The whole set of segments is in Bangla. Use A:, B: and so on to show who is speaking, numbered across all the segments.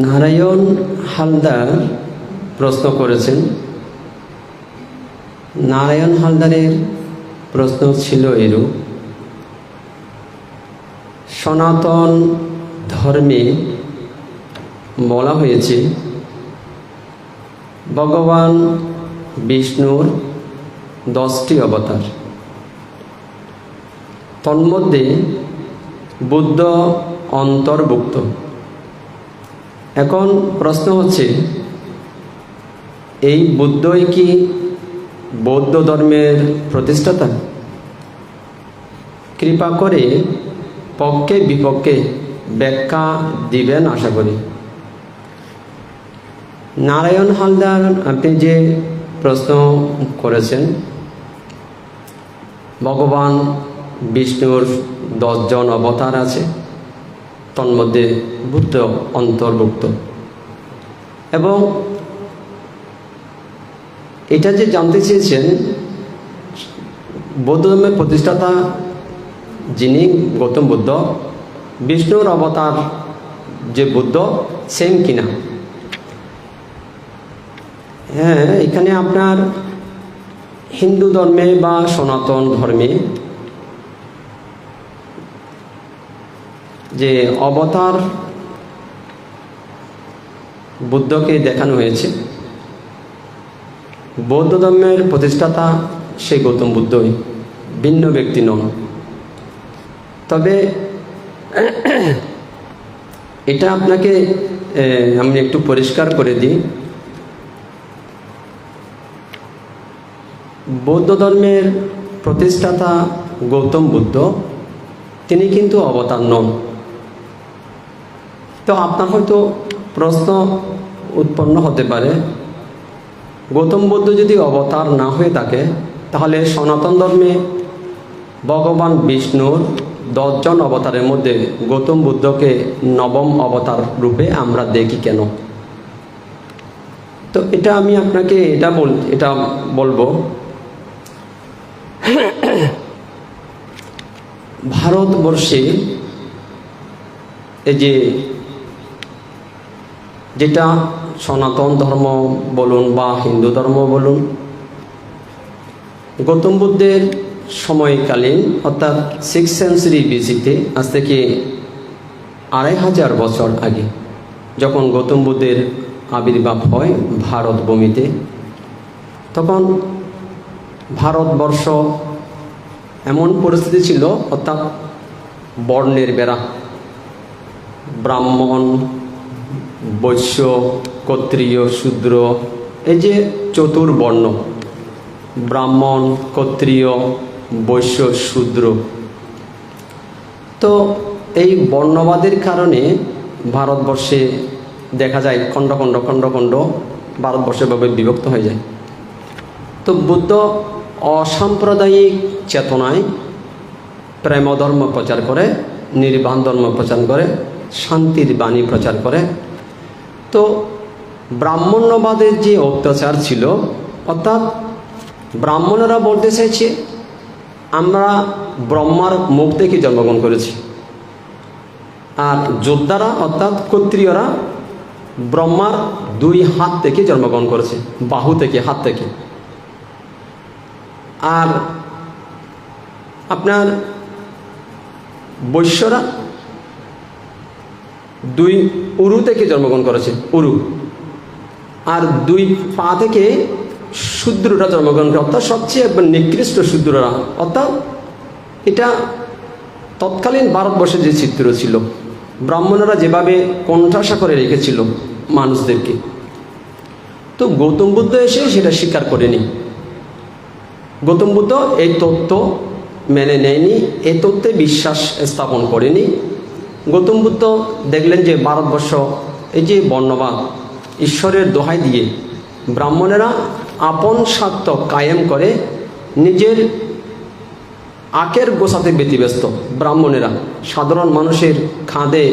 A: নারায়ণ হালদার প্রশ্ন করেছেন। নারায়ণ হালদারের প্রশ্ন ছিল এরূপ: সনাতন ধর্মে বলা হয়েছে ভগবান বিষ্ণুর 10টি অবতার, তন্মধ্যে বুদ্ধ অন্তর্ভুক্ত। এখন প্রশ্ন হচ্ছে, এই বুদ্ধই কি বৌদ্ধ ধর্মের প্রতিষ্ঠাতা? কৃপা করে পক্ষে বিপক্ষে ব্যাখ্যা দিবেন আশা করি। নারায়ণ হালদার, আপনি যে প্রশ্ন করেছেন, ভগবান বিষ্ণুর 10 জন অবতার আছে, তন্মধ্যে বুদ্ধ অন্তর্ভুক্ত। এবং এটা যে জানতে চেয়েছেন, বৌদ্ধ ধর্মের প্রতিষ্ঠাতা যিনি গৌতম বুদ্ধ, বিষ্ণুর অবতার যে বুদ্ধ সেম কিনা। হ্যাঁ, এখানে আপনার হিন্দু ধর্মে বা সনাতন ধর্মে যে অবতার বুদ্ধকে দেখানো হয়েছে, বৌদ্ধ ধর্মের প্রতিষ্ঠাতা সেই গৌতম বুদ্ধই, ভিন্ন ব্যক্তি নন। তবে এটা আপনাকে আমি একটু পরিষ্কার করে দিই, বৌদ্ধ ধর্মের প্রতিষ্ঠাতা গৌতম বুদ্ধ তিনি কিন্তু অবতার নন। তো আপনার হয়তো প্রশ্ন উৎপন্ন হতে পারে, গৌতম বুদ্ধ যদি অবতার না হয়ে থাকে, তাহলে সনাতন ধর্মে ভগবান বিষ্ণুর 10 জন অবতারের মধ্যে গৌতম বুদ্ধকে 9ম অবতার রূপে আমরা দেখি কেন? তো এটা আমি আপনাকে এটা বলবো, ভারতবর্ষে এই যেটা সনাতন ধর্ম বলুন বা হিন্দু ধর্ম বলুন, গৌতম বুদ্ধের সময়কালীন অর্থাৎ 6th সেঞ্চুরি বিসিতে, আজ থেকে 2500 বছর আগে যখন গৌতম বুদ্ধের আবির্ভাব হয় ভারত ভূমিতে, তখন ভারতবর্ষ এমন পরিস্থিতি ছিল, অর্থাৎ বর্ণের বেড়া, ব্রাহ্মণ, বৈশ্য, ক্ষত্রিয়, শূদ্র, এই যে চতুর্বর্ণ, ব্রাহ্মণ, ক্ষত্রিয়, বৈশ্য, শূদ্র। তো এই বর্ণবাদের কারণে ভারতবর্ষে দেখা যায় খণ্ড খণ্ড খণ্ড খণ্ড ভারতবর্ষভাবে বিভক্ত হয়ে যায়। তো বুদ্ধ অসাম্প্রদায়িক চেতনায় প্রেম ধর্ম প্রচার করে, নির্বাণ ধর্ম প্রচার করে, শান্তির বাণী প্রচার করে। তো ব্রাহ্মণ্যবাদের যে অত্যাচার ছিল, অর্থাৎ ব্রাহ্মণরা বলতে চাইছে আমরা ব্রহ্মার মুখ থেকে জন্মগ্রহণ করেছি, আর যোদ্ধারা অর্থাৎ ক্ষত্রিয়রা ব্রহ্মার 2 হাত থেকে জন্মগ্রহণ করেছে, বাহু থেকে, হাত থেকে। আর আপনার বৈশ্যরা 2 উরু থেকে জন্মগ্রহণ করেছে, উরু। আর 2 পা থেকে শূদ্ররা জন্মগ্রহণ করে, অর্থাৎ সবচেয়ে নিকৃষ্ট শূদ্ররা। অর্থাৎ এটা তৎকালীন ভারতবর্ষের যে চিত্র ছিল, ব্রাহ্মণরা যেভাবে কোণঠাসা করে রেখেছিল মানুষদেরকে। তো গৌতম বুদ্ধ এসে সেটা স্বীকার করেনি। গৌতম বুদ্ধ এই তত্ত্ব মেনে নেয়নি, এই তত্ত্বে বিশ্বাস স্থাপন করেনি। গৌতম বুদ্ধ দেখলেন যে ভারতবর্ষ এই যে বর্ণবাদ, ঈশ্বরের দোহাই দিয়ে ব্রাহ্মণেরা আপন স্বার্থ কায়েম করে নিজের আখের গোছাতে ব্যতিব্যস্ত। ব্রাহ্মণেরা সাধারণ মানুষের খাঁদে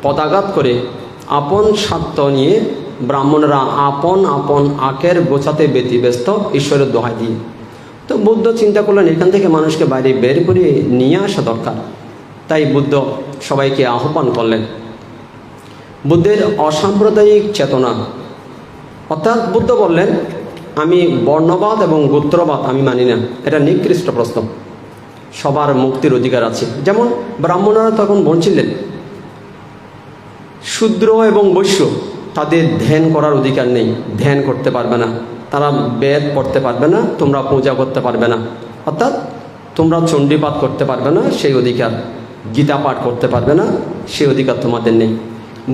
A: পদাঘাত করে আপন স্বার্থ নিয়ে ব্রাহ্মণরা আপন আপন আখের গোছাতে ব্যতিব্যস্ত ঈশ্বরের দোহাই দিয়ে। তো বুদ্ধ চিন্তা করলেন এখান থেকে মানুষকে বাইরে বের করে নিয়ে আসা দরকার। তাই বুদ্ধ সবাইকে আহ্বান করলেন। বুদ্ধের অসাম্প্রদায়িক চেতনা, অর্থাৎ বুদ্ধ বললেন আমি বর্ণবাদ এবং গোত্রবাদ আমি মানি না, এটা নিকৃষ্ট প্রশ্ন, সবার মুক্তির অধিকার আছে। যেমন ব্রাহ্মণরা তখন বলছিলেন শূদ্র এবং বৈশ্য তাদের ধ্যান করার অধিকার নেই, ধ্যান করতে পারবে না, তারা বেদ পড়তে পারবে না, তোমরা পূজা করতে পারবে না, অর্থাৎ তোমরা চণ্ডীপাঠ করতে পারবে না সেই অধিকার, গীতা পাঠ করতে পারবে না সেই অধিকার তোমাদের নেই।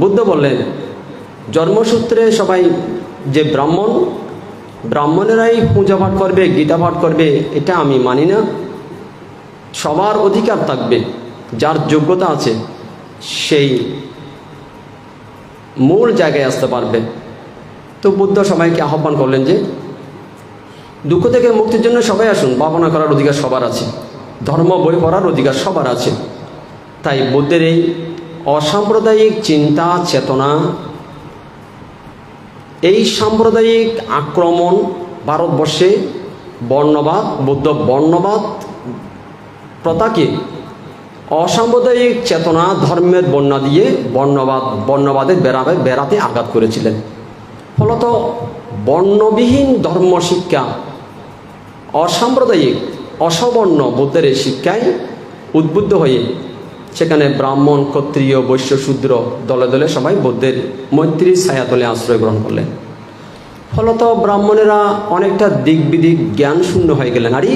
A: বুদ্ধ বললেন জন্মসূত্রে সবাই যে ব্রাহ্মণেরাই পূজা পাঠ করবে, গীতা পাঠ করবে, এটা আমি মানি না। সবার অধিকার থাকবে, যার যোগ্যতা আছে সেই মূল জায়গায় আসতে পারবে। তো বুদ্ধ সবাইকে আহ্বান করলেন যে দুঃখ থেকে মুক্তির জন্য সবাই আসুন, ভাবনা করার অধিকার সবার আছে, ধর্ম বই পড়ার অধিকার সবার আছে। তাই বুদ্ধের এই অসাম্প্রদায়িক চিন্তা চেতনা, এই সাম্প্রদায়িক আক্রমণ ভারতবর্ষে বর্ণবাদ, বুদ্ধ বর্ণবাদ প্রথাকে অসাম্প্রদায়িক চেতনা ধর্মের বন্যা দিয়ে বর্ণবাদের বেড়াতে আঘাত করেছিলেন। ফলত বর্ণবিহীন ধর্ম শিক্ষা, অসাম্প্রদায়িক অসবর্ণ বুদ্ধের এই শিক্ষায় উদ্বুদ্ধ হয়ে সেখানে ব্রাহ্মণ, ক্ষত্রিয়, বৈশ্য, শূদ্র দলে দলে সবাই বুদ্ধের মৈত্রীর ছায়াতলে আশ্রয় গ্রহণ করলেন। ফলত ব্রাহ্মণেরা অনেকটা দিক বিদিক জ্ঞান শূন্য হয়ে গেলেন। আরে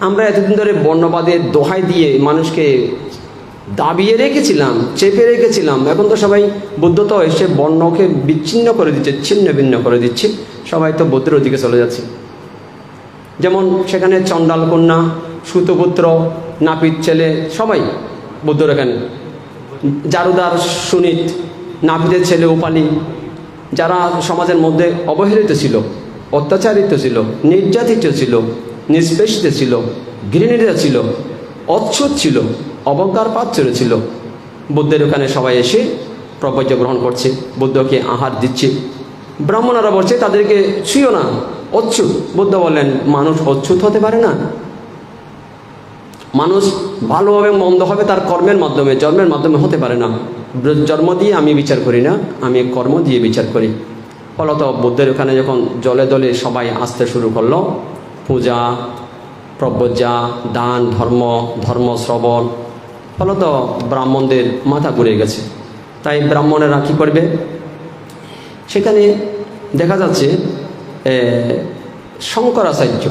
A: আমরা এতদিন ধরে বর্ণবাদের দোহাই দিয়ে মানুষকে দাবিয়ে রেখেছিলাম, চেপে রেখেছিলাম, এখন তো সবাই বুদ্ধ তো এসে বর্ণকে বিচ্ছিন্ন করে দিচ্ছে, ছিন্ন ভিন্ন করে দিচ্ছে, সবাই তো বুদ্ধের ওদিকে চলে যাচ্ছে। যেমন সেখানে চণ্ডাল কন্যা, সুতপুত্র, নাপিত ছেলে সবাই বুদ্ধর এখানে, জারুদার সুনীত, নাপিতের ছেলে উপালি, যারা সমাজের মধ্যে অবহেলিত ছিল, অত্যাচারিত ছিল, নির্যাতিত ছিল, নিষ্পেষিত ছিল, ঘৃণিত ছিল, অচ্ছুত ছিল, অবজ্ঞার পাত্র ছিল, বুদ্ধের ওখানে সবাই এসে প্রপঞ্চ গ্রহণ করছে, বুদ্ধকে আহার দিচ্ছে। ব্রাহ্মণরা বলছে তাদেরকে ছুঁয়ো না, অচ্ছুত। বুদ্ধ বললেন মানুষ অচ্ছুত হতে পারে না, মানুষ ভালো হবে মন্দ হবে তার কর্মের মাধ্যমে, জন্মের মাধ্যমে হতে পারে না। জন্ম দিয়ে আমি বিচার করি না, আমি কর্ম দিয়ে বিচার করি। ফলত বুদ্ধের ওখানে যখন জলে দলে সবাই আসতে শুরু করলো, পূজা, প্রব্রজা, দান, ধর্ম শ্রবণ, ফলত ব্রাহ্মণদের মাথা ঘুরে গেছে। তাই ব্রাহ্মণেরা কী করবে, সেখানে দেখা যাচ্ছে শঙ্করাচার্য,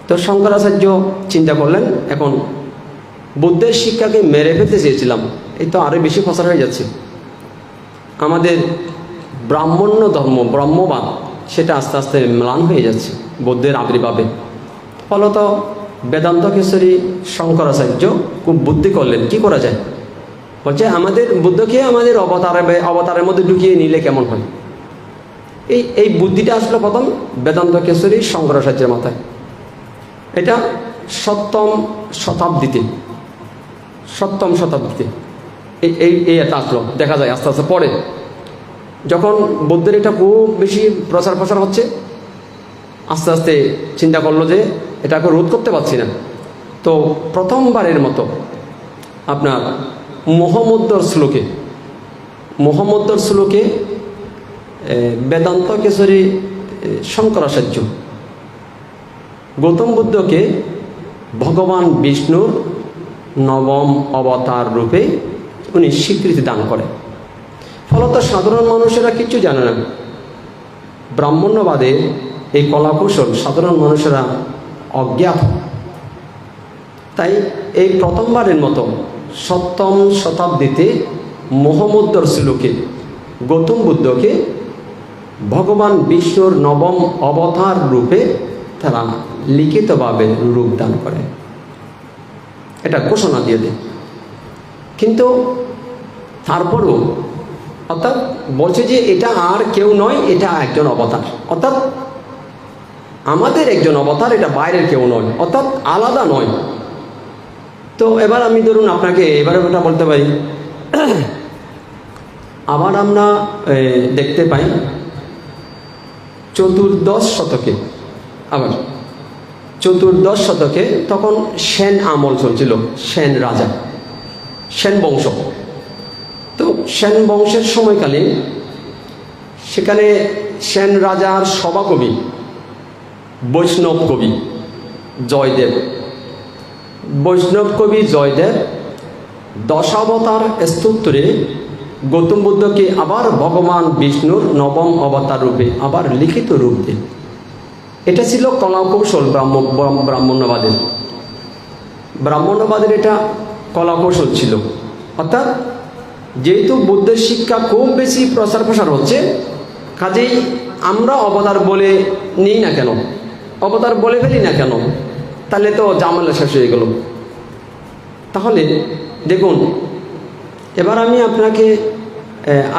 A: তো শঙ্করাচার্য চিন্তা করলেন এখন বুদ্ধের শিক্ষাকে মেরে ফেলতে চেয়েছিলাম, এই তো আরও বেশি প্রসার হয়ে যাচ্ছে, আমাদের ব্রাহ্মণ্য ধর্ম, ব্রহ্মবাদ সেটা আস্তে আস্তে ম্লান হয়ে যাচ্ছে বুদ্ধের আবির্ভাবে। ফলত বেদান্ত কেশরী শঙ্করাচার্য খুব বুদ্ধি করলেন, কি করা যায়, বলছে আমাদের বুদ্ধকে আমাদের অবতারের মধ্যে ঢুকিয়ে নিলে কেমন হয়। এই বুদ্ধিটা আসলো প্রথম বেদান্ত কেশরী শঙ্করাচার্যের মাথায়। এটা সপ্তম শতাব্দীতে এই এটা আসলো, দেখা যায় আস্তে আস্তে পরে যখন বুদ্ধের এটা খুব বেশি প্রচার হচ্ছে, আস্তে আস্তে চিন্তা করলো যে এটাকে রোধ করতে পারছি না। তো প্রথমবারের মতো আপনার মোহাম্মদর শ্লোকে বেদান্ত কেশরী শঙ্করাচার্য গৌতম বুদ্ধকে ভগবান বিষ্ণুর নবম অবতার রূপে উনি স্বীকৃতি দান করে। ফলত সাধারণ মানুষেরা কিছু জানে না, ব্রাহ্মণ্যবাদের এই কলাকৌশল সাধারণ মানুষেরা অজ্ঞাত। তাই এই প্রথমবারের মতো সপ্তম শতাব্দীতে মোহাম্মদর শ্লোকে গৌতম বুদ্ধকে ভগবান বিষ্ণুর নবম অবতার রূপে তারা লিখিতভাবে রূপ দান করে, এটা ঘোষণা দিয়ে দেয়। কিন্তু তারপরও অর্থাৎ বলছে যে এটা আর কেউ নয়, এটা একজন অবতার, অর্থাৎ আমাদের একজন অবতার, এটা বাইরের কেউ নয়, অর্থাৎ আলাদা নয়। তো এবার আমি ধরুন আপনাকে এবারে ওটা বলতে পারি, আবার আমরা দেখতে পাই চতুর্দশ শতকে তখন সেন আমল চলছিল, সেন রাজা, সেন বংশ। তো সেন বংশের সময়কালে সেখানে সেন রাজার সভাকবি বৈষ্ণব কবি জয়দেব, বৈষ্ণব কবি জয়দেব দশাবতার স্তোত্রে গৌতম বুদ্ধকে আবার ভগবান বিষ্ণুর নবম অবতার রূপে আবার লিখিত রূপ দেন। এটা ছিল কলাকৌশল ব্রাহ্মণ্যবাদের এটা কলাকৌশল ছিল। অর্থাৎ যেহেতু বুদ্ধের শিক্ষা খুব বেশি প্রচার প্রসার হচ্ছে, কাজেই আমরা অবতার বলে নিই না কেন, অবতার বলে ফেলি না কেন, তাহলে তো ঝামেলা শেষ হয়ে গেল। তাহলে দেখুন, এবার আমি আপনাকে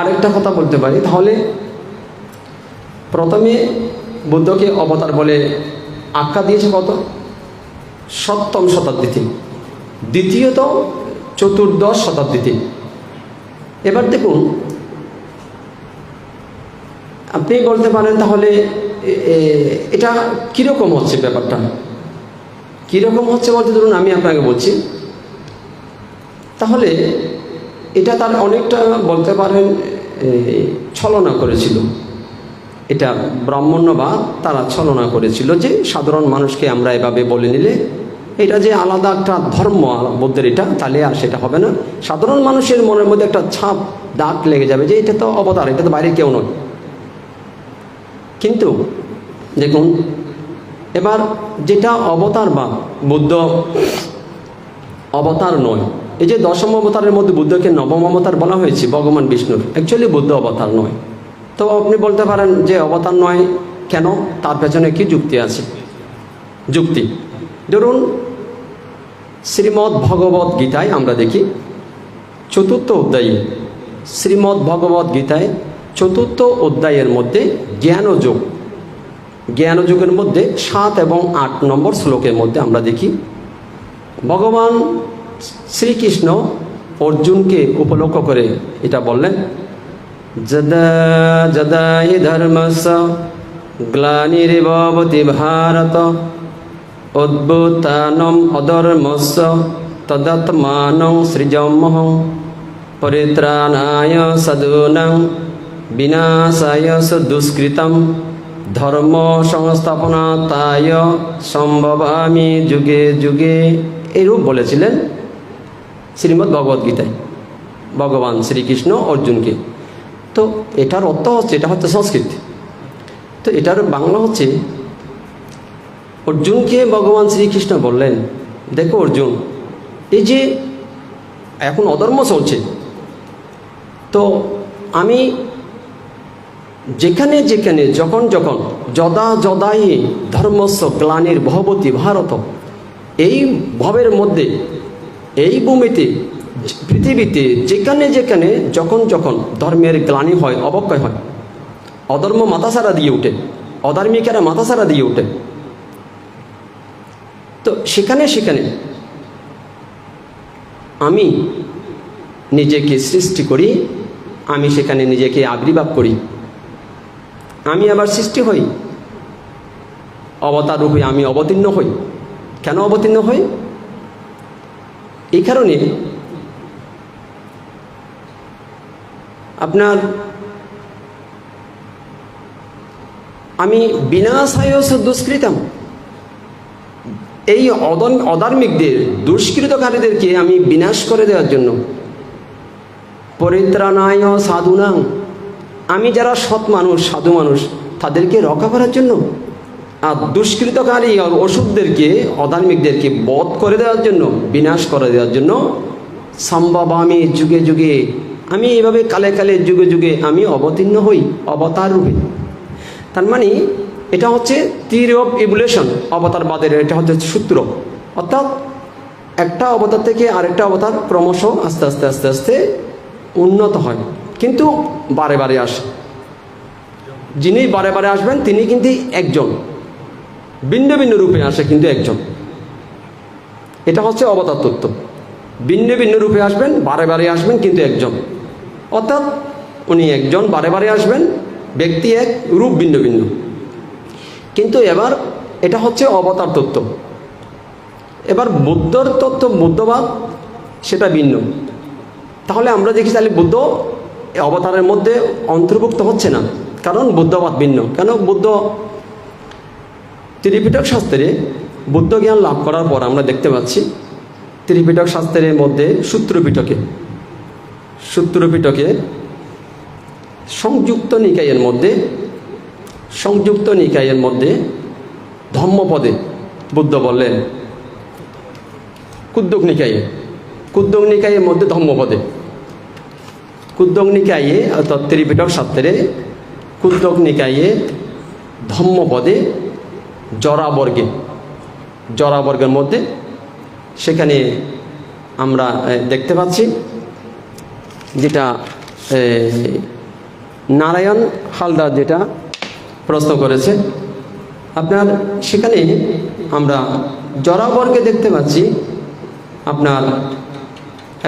A: আরেকটা কথা বলতে পারি। তাহলে প্রথমে বুদ্ধকে অবতার বলে আখ্যা দিয়েছে কত? 7ম শতাব্দীতে, দ্বিতীয়ত 14দশ শতাব্দীতে। এবার দেখুন, আপনি বলতে পারেন তাহলে এটা কীরকম হচ্ছে, ব্যাপারটা কীরকম হচ্ছে বলতে ধরুন আমি আপনাকে বলছি। তাহলে এটা তার অনেকটা বলতে পারেন ছলনা করেছিল। এটা ব্রাহ্মণ্যবাদ তারা ছলনা করেছিল যে সাধারণ মানুষকে আমরা এভাবে বলে নিলে এটা যে আলাদা একটা ধর্ম বুদ্ধের, এটা তাহলে আর সেটা হবে না। সাধারণ মানুষের মনের মধ্যে একটা ছাপ দাগ লেগে যাবে যে এটা তো অবতার, এটা তো বাইরে কেউ নয়। কিন্তু দেখুন, এবার যেটা অবতার বা বুদ্ধ অবতার নয়, এই যে 10ম অবতারের মধ্যে বুদ্ধকে নবম অবতার বলা হয়েছে ভগবান বিষ্ণুর, অ্যাকচুয়ালি বুদ্ধ অবতার নয়। তো আপনি বলতে পারেন যে অবতার নয় কেন, তার পেছনে কি যুক্তি আছে? যুক্তি ধরুন, শ্রীমদ্ ভগবত গীতায় আমরা দেখি 4র্থ অধ্যায়ে, শ্রীমদ্ ভগবত গীতায় 4র্থ অধ্যায়ের মধ্যে জ্ঞানযোগের মধ্যে 7 এবং 8 নম্বর শ্লোকের মধ্যে আমরা দেখি ভগবান শ্রীকৃষ্ণ অর্জুনকে উপলক্ষ করে এটা বললেন, যদা যদা হি ধর্মস্য গ্লানির্ভবতি ভারত উদ্ভূতানম অধর্মস্য তদাত্মানং সৃজমহং পরিত্রাণায় সাধূনাং বিনাশায় দুষ্কৃতম ধর্ম সংস্থাপনায় সম্ভবামি যুগে যুগে। এরূপ বলেছিলেন শ্রীমদ্ ভগবদ্গীতায় ভগবান শ্রীকৃষ্ণ অর্জুনকে। তো এটার অর্থ হচ্ছে, এটা হচ্ছে সংস্কৃত, তো এটার বাংলা হচ্ছে, অর্জুনকে ভগবান শ্রীকৃষ্ণ বললেন, দেখো অর্জুন, এই যে এখন অধর্ম চলছে, তো আমি যেখানে যেখানে যখন যখন যদা যদাই ধর্মস্য গ্লানির ভবতি ভারত, এই ভবের মধ্যে, এই ভূমিতে, পৃথিবীতে যেখানে যেখানে যখন যখন ধর্মের গ্লানি হয়, অবক্ষয় হয়, অধর্ম মাথাছাড়া দিয়ে ওঠে, অধার্মিকেরা মাথাছাড়া দিয়ে ওঠে, তো সেখানে সেখানে আমি নিজেকে সৃষ্টি করি, আমি সেখানে নিজেকে আবির্ভাব করি, আমি আবার সৃষ্টি হই, অবতার রূপে আমি অবতীর্ণ হই। কেন অবতীর্ণ হই? এই কারণে আপনার আমি বিনাশায় দুষ্কৃতম, এই অধার্মিকদের, দুষ্কৃতকারীদেরকে আমি বিনাশ করে দেওয়ার জন্য, পরিত্রাণায় সাধুনাং, আমি যারা সৎ মানুষ, সাধু মানুষ, তাদেরকে রক্ষা করার জন্য, আর দুষ্কৃতকারী আর অসুরদেরকে, অধার্মিকদেরকে বধ করে দেওয়ার জন্য, বিনাশ করে দেওয়ার জন্য, সম্ভব আমি যুগে যুগে, আমি এভাবে কালে কালে যুগে যুগে আমি অবতীর্ণ হই অবতার রূপে। তার মানে এটা হচ্ছে থিওরি অফ ইভলিউশন, অবতারবাদের এটা হচ্ছে সূত্র। অর্থাৎ একটা অবতার থেকে আরেকটা অবতার ক্রমশ আস্তে আস্তে আস্তে আস্তে উন্নত হয়, কিন্তু বারে বারে আসে। যিনি বারে বারে আসবেন তিনি কিন্তু একজন, ভিন্ন ভিন্ন রূপে আসে কিন্তু একজন। এটা হচ্ছে অবতার তত্ত্ব। ভিন্ন ভিন্ন রূপে আসবেন, বারে বারে আসবেন, কিন্তু একজন। অর্থাৎ উনি একজন, বারে বারে আসবেন, ব্যক্তি এক, রূপ ভিন্ন ভিন্ন। কিন্তু এবার এটা হচ্ছে অবতার তত্ত্ব। এবার বুদ্ধর তত্ত্ব, বুদ্ধবাদ, সেটা ভিন্ন। তাহলে আমরা দেখি তাহলে বুদ্ধ এই অবতারের মধ্যে অন্তর্ভুক্ত হচ্ছে না, কারণ বুদ্ধবাদ ভিন্ন। কেন? বুদ্ধ ত্রিপিটক শাস্ত্রে বুদ্ধ জ্ঞান লাভ করার পর আমরা দেখতে পাচ্ছি ত্রিপিটক শাস্ত্রের মধ্যে সূত্রপিটকে সংযুক্ত নিকায়ের মধ্যে ধম্মপদে বুদ্ধ বললেন, কুদ্দক নিকায়ের মধ্যে ধম্মপদে, কুদ্দক নিকায়ে অর্থাৎ ত্রিপিটক শাস্ত্রে কুদ্দক নিকায়ে ধম্মপদে জরাবর্গের মধ্যে সেখানে আমরা দেখতে পাচ্ছি, যেটা নারায়ণ হালদার যেটা প্রশ্ন করেছে আপনার, সেখানে আমরা জরাবর্গে দেখতে পাচ্ছি আপনার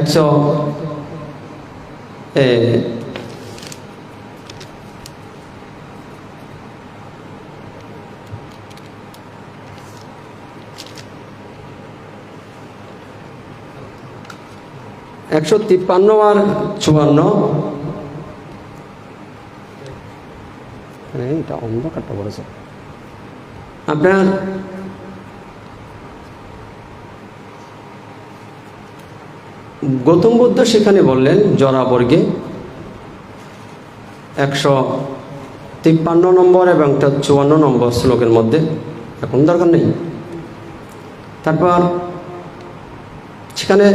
A: 153 আর 54, এটা অন্ধকারটা বলেছে আপনার গৌতম বুদ্ধ সেখানে বললেন জরাবর্গে 153 নম্বর এবং 54 নম্বর শ্লোকের মধ্যে, এখন দরকার নেই। তারপর সেখানে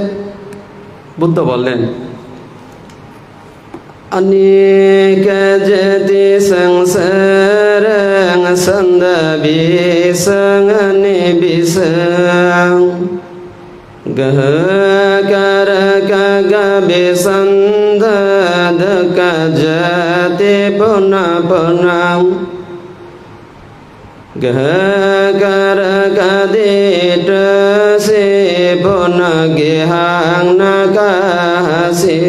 A: বুদ্ধ বললেন, अनेक जति संसारं संदभिसंगनि बिसं गह करक गबिसंदधक जति पुनः पुनः गह करक देट से पुनः गेहं न कहसे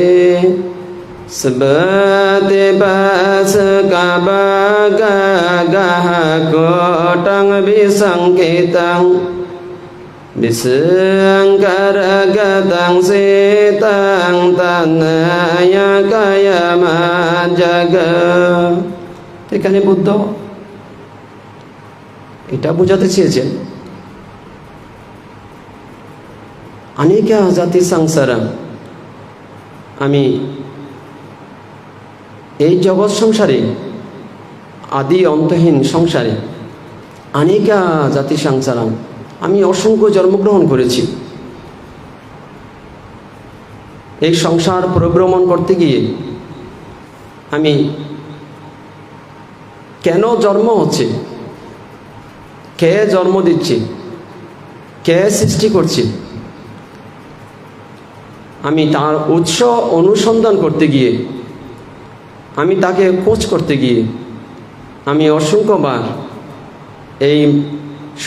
A: sebate bas kabaga gaha kotang bisangkitang bisangkaragatang setang tanaya kaya majaga। এখানে বুদ্ধ এটা বোঝাতে চেয়েছেন অনেকা জাতি সংসারা, আমি এই জগৎ সংসারে আদি অন্তহীন সংসারে অনেকা জাতি সংসারাম, আমি অসংখ্য জন্মগ্রহণ করেছি। এই সংসার পরিভ্রমণ করতে গিয়ে আমি কেন জন্ম হচ্ছে, কে জন্ম দিচ্ছে, কে সৃষ্টি করছে, আমি তার উৎস অনুসন্ধান করতে গিয়ে, আমি তাকে খোঁজ করতে গিয়ে আমি অসংখ্যবার এই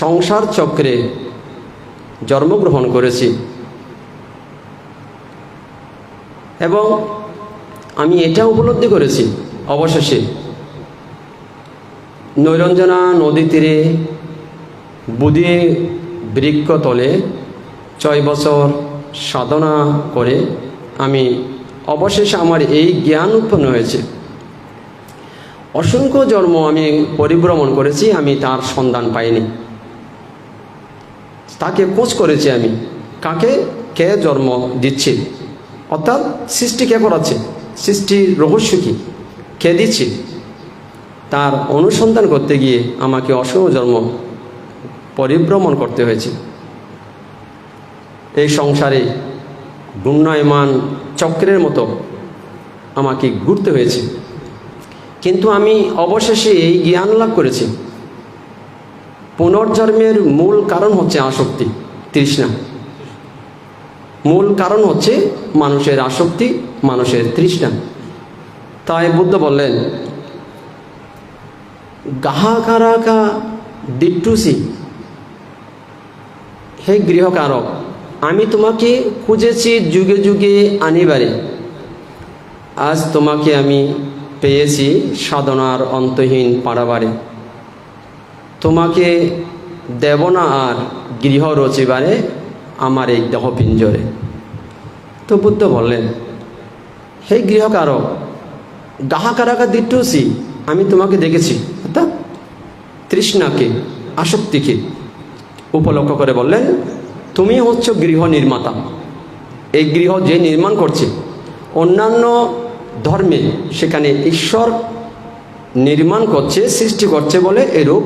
A: সংসার চক্রে জন্মগ্রহণ করেছি এবং আমি এটা উপলব্ধি করেছি অবশেষে নৈরঞ্জনা নদী তীরে বুধি বৃক্ষ তলে 6 বছর সাধনা করে আমি অবশেষে আমার এই জ্ঞান উৎপন্ন হয়েছে। অসংখ্য জন্ম আমি পরিভ্রমণ করেছি, আমি তার সন্ধান পাইনি, তাকে খোঁজ করেছি আমি, কাকে, কে জন্ম দিচ্ছে, অর্থাৎ সৃষ্টি কে করাচ্ছে, সৃষ্টির রহস্য কি, কে দিচ্ছে, তার অনুসন্ধান করতে গিয়ে আমাকে অসংখ্য জন্ম পরিভ্রমণ করতে হয়েছে। এই সংসারে ঘূর্ণায়মান চক্রের মতো আমাকে ঘুরতে হয়েছে, কিন্তু আমি অবশেষে এই জ্ঞান লাভ করেছি পুনর্জন্মের মূল কারণ হচ্ছে আসক্তি, তৃষ্ণা। মূল কারণ হচ্ছে মানুষের আসক্তি, মানুষের তৃষ্ণা। তাই বুদ্ধ বললেন গাহাকারাকা দিট্টুসি, হে গৃহকারক, আমি তোমাকে খুঁজেছি যুগে যুগে আনিবারে, আজ তোমাকে আমি পেয়েছি সাধনার অন্তহীন পাড়াবারে, তোমাকে দেব না আর গৃহ রচিবারে আমার এই দেহ পিঞ্জরে। তো বুদ্ধ বললেন হে গৃহকারক গাহাকারাকা দিট্টুসি, আমি তোমাকে দেখেছি, অর্থাৎ তৃষ্ণাকে, আসক্তিকে উপলক্ষ করে বললেন তুমি হচ্ছ গৃহ নির্মাতা। এই গৃহ যে নির্মাণ করছে, অন্যান্য ধর্মে সেখানে ঈশ্বর নির্মাণ করছে, সৃষ্টি করছে বলে এরূপ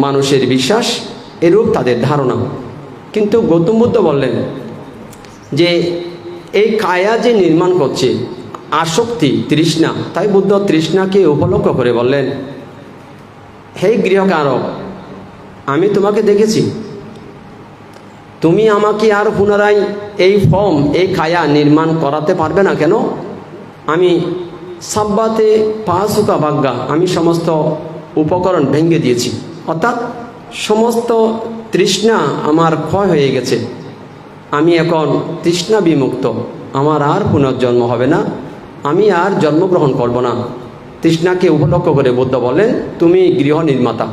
A: মানুষের বিশ্বাস, এরূপ তাদের ধারণা। কিন্তু গৌতম বুদ্ধ বললেন যে এই কায়া যে নির্মাণ করছে, আসক্তি, তৃষ্ণা, তাই বুদ্ধ তৃষ্ণাকে উপলক্ষ করে বললেন হে গৃহকারক আমি তোমাকে দেখেছি, তুমি আমাকে আর পুনরায় এই ফর্ম, এই কায়া নির্মাণ করাতে পারবে না কেন? আমি সাব্বাতে পাহাসুকা ভাগ্যা, আমি সমস্ত উপকরণ ভেঙে দিয়েছি, অর্থাৎ সমস্ত তৃষ্ণা আমার ক্ষয় হয়ে গেছে, আমি এখন তৃষ্ণা বিমুক্ত, আমার আর পুনর্জন্ম হবে না, আমি আর জন্মগ্রহণ করব না। তৃষ্ণাকে উপলক্ষ করে বুদ্ধ বলেন তুমি গৃহ নির্মাতা,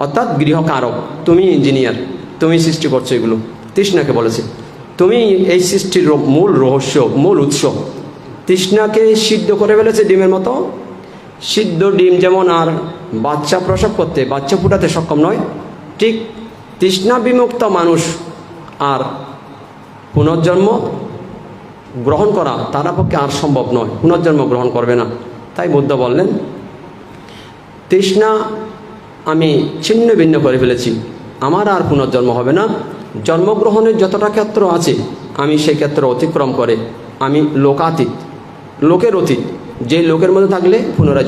A: অর্থাৎ গৃহকারক, তুমি ইঞ্জিনিয়ার, তুমি সৃষ্টি করছো এগুলো। তৃষ্ণাকে বলেছে তুমি এই সৃষ্টির মূল রহস্য, মূল উৎস। তৃষ্ণাকে সিদ্ধ করে ফেলেছে ডিমের মতো। সিদ্ধ ডিম যেমন আর বাচ্চা প্রসব করতে, বাচ্চা ফুটাতে সক্ষম নয়, ঠিক তৃষ্ণা বিমুক্ত মানুষ আর পুনর্জন্ম গ্রহণ করা তার পক্ষে আর সম্ভব নয়, পুনর্জন্ম গ্রহণ করবে না। তাই বুদ্ধ বললেন তৃষ্ণা আমি ছিন্ন ভিন্ন করে ফেলেছি, আমার আর পুনর্জন্ম হবে না। জন্মগ্রহণের যতটা ক্ষেত্র আছে আমি সেই ক্ষেত্র অতিক্রম করে আমি লোকাতীত, লোকের অতীত, যে লোকের মধ্যে থাকলে পুনরায়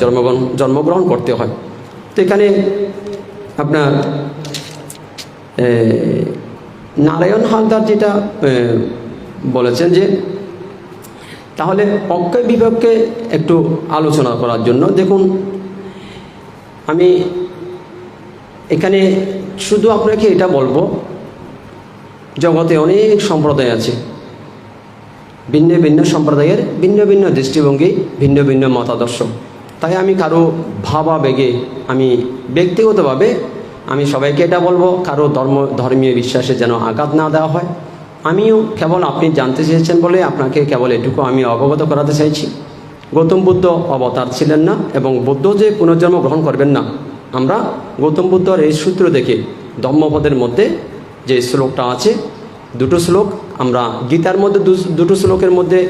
A: জন্মগ্রহণ করতে হয়। তো এখানে আপনার নারায়ণ হালদার যেটা বলেছেন যে তাহলে পক্ষে বিপক্ষে একটু আলোচনা করার জন্য দেখুন, আমি এখানে শুধু আপনাকে এটা বলবো, জগতে অনেক সম্প্রদায় আছে, ভিন্ন ভিন্ন সম্প্রদায়ের ভিন্ন ভিন্ন দৃষ্টিভঙ্গি, ভিন্ন ভিন্ন মতাদর্শ। তাই আমি কারো ভাবাবেগে, আমি ব্যক্তিগতভাবে আমি সবাইকে এটা বলবো কারো ধর্মীয় বিশ্বাসে যেন আঘাত না দেওয়া হয়। আমিও কেবল আপনি জানতে চেয়েছেন বলে আপনাকে কেবল এটুকু আমি অবগত করাতে চাইছি। গৌতম বুদ্ধ অবতার ছিলেন না, এবং বুদ্ধ যে পুনর্জন্ম গ্রহণ করবেন না, আমরা গৌতম বুদ্ধর এই সূত্র দেখে ধম্মপদের মধ্যে যে শ্লোকটা আছে, দুটো শ্লোক, আমরা গীতার মধ্যে দুটো শ্লোকের মধ্যে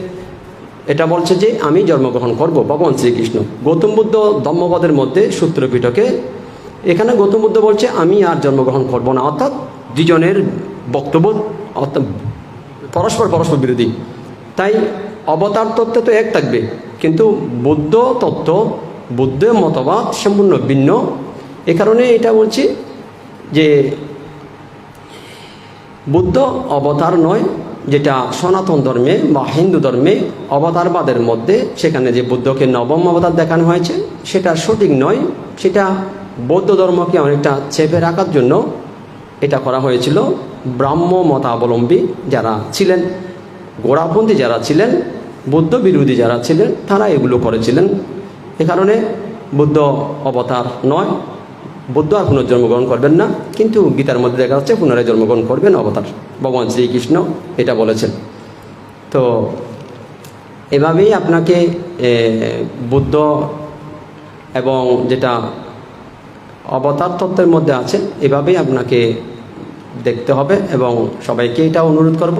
A: এটা বলছে যে আমি জন্মগ্রহণ করব, ভগবান শ্রীকৃষ্ণ। গৌতম বুদ্ধ ধম্মপদের মধ্যে সূত্র পিটকে এখানে গৌতম বুদ্ধ বলছে আমি আর জন্মগ্রহণ করব না, অর্থাৎ দুজনের বক্তব্য অর্থাৎ পরস্পর বিরোধী। তাই অবতার তত্ত্ব তো এক থাকবে, কিন্তু বুদ্ধ তত্ত্ব, বুদ্ধের মতবাদ সম্পূর্ণ ভিন্ন। এ কারণে এটা বলছি যে বুদ্ধ অবতার নয়, যেটা সনাতন ধর্মে বা হিন্দু ধর্মে অবতারবাদের মধ্যে সেখানে যে বুদ্ধকে নবম অবতার দেখানো হয়েছে সেটা সঠিক নয়। সেটা বৌদ্ধ ধর্মকে অনেকটা চেপে রাখার জন্য এটা করা হয়েছিল। ব্রাহ্ম মতাবলম্বী যারা ছিলেন, গোড়াপন্থী যারা ছিলেন, বুদ্ধ বিরোধী যারা ছিলেন, তারা এগুলো করেছিলেন। এ কারণে বুদ্ধ অবতার নয়, বুদ্ধ আর পুনর্জন্মগ্রহণ করবেন না, কিন্তু গীতার মধ্যে দেখা যাচ্ছে পুনরায় জন্মগ্রহণ করবেন অবতার, ভগবান শ্রীকৃষ্ণ এটা বলেছেন। তো এভাবেই আপনাকে বুদ্ধ এবং যেটা অবতার তত্ত্বের মধ্যে আছে এভাবেই আপনাকে দেখতে হবে, এবং সবাইকে এটা অনুরোধ করব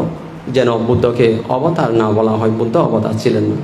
A: যেন বুদ্ধকে অবতার না বলা হয়, বুদ্ধ অবতার ছিলেন না।